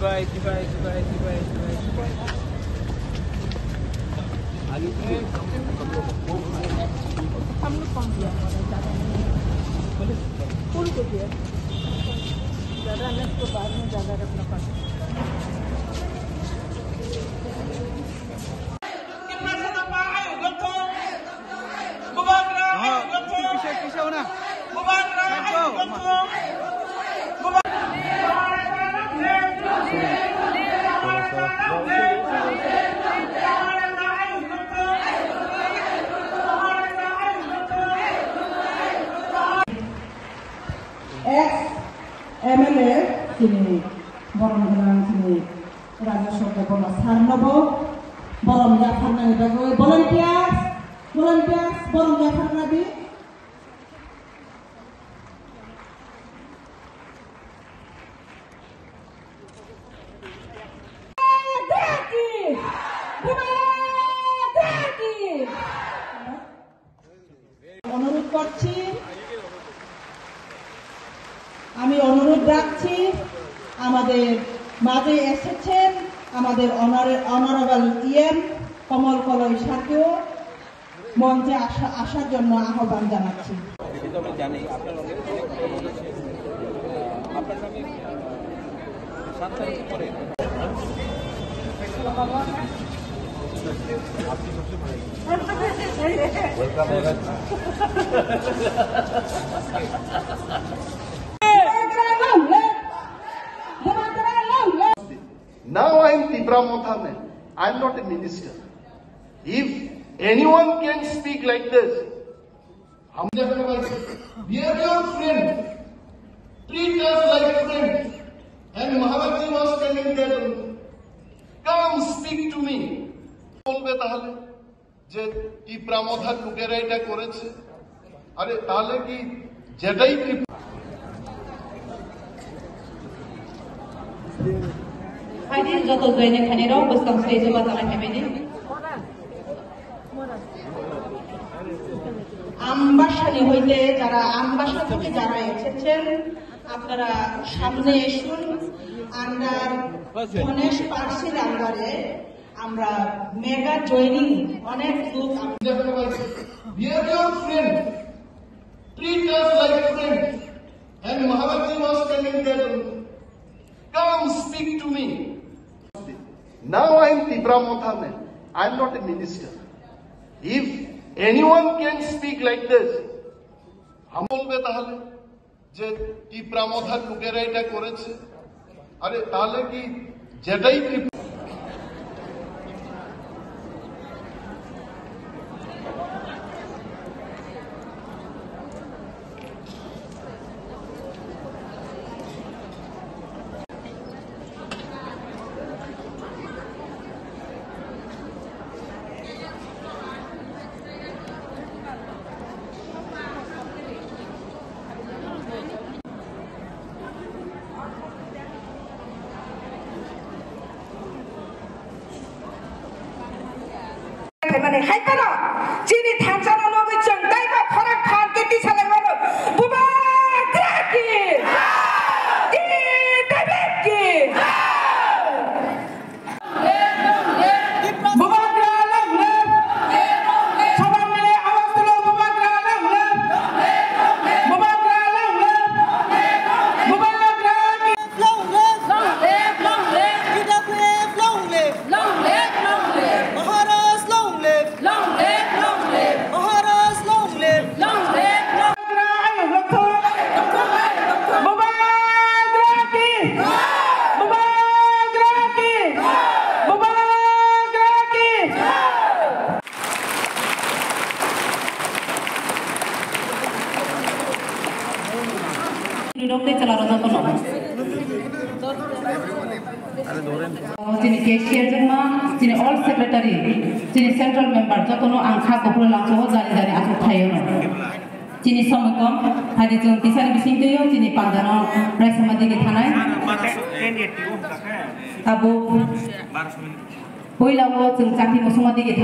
हम लोग कम दिया फूल को दिया ज़्यादा न तो बाद में ज़्यादा रखना पड़ता MLA sini borong gelang sini Raja Soko Bono Sarnobo borong Jafar nang bagoy volunteers borong Jafar nabi অনুরোধ করছি আমি অনুরোধ রাখছি আমাদের মাঝে এসেছেন আমাদের অনারেবল ইএম কমল কলই সাথেও মঞ্চে আসার জন্য আহ্বান জানাচ্ছি। Now I am Tibra Mothamen. I am not a minister. If anyone can speak like this, we are your friend. Treat us like friends. And Maharajji was telling them, come speak to me. বলবে তাহলে যে টিপরা মথার লোকেরা এটা করেছে আরে তাহলে কি যেটাই Hadir joto joine khanero bostam stage ba tala kebeni আমবাসানি হইতে যারা আমবাসা থেকে যারা এসেছেন আপনারা সামনে এসুন আন্ডার গণেশ পার্সির আন্ডারে আমরা মেগা জয়নিং অনেক লোক we are your friend. Treat us like friends. And Maharajji was telling them, come speak to me. Now I am Tibra Mothamen. I am not a minister. If anyone can speak like this, বলবে তাহলে যে টিপরা মথার লোকেরা এটা করেছে আরে তাহলে কি যেটাই মানে হাইতারা চিনি থামসানো লগি চংদাই বা ফরাক ফার কেতি সালাই মানো বুবা দেখি দি দেবকি বুবা গ্রালম সবাই মিলে আওয়াজ তুলো বুবা গ্রালম বুবা গ্রালম বুবা গ্রালম long live UWF long live Maharaj long live Maharaj long live Sini cashier jema, sini all secretary, sini central member, jotono angka kopro langsung jari aku thayo no. Sini somokom, hadi jeng kisah bising tuyo, sini panjano, raisa mati ke thanai. Abu, hoy lawo jeng cakti musumati ke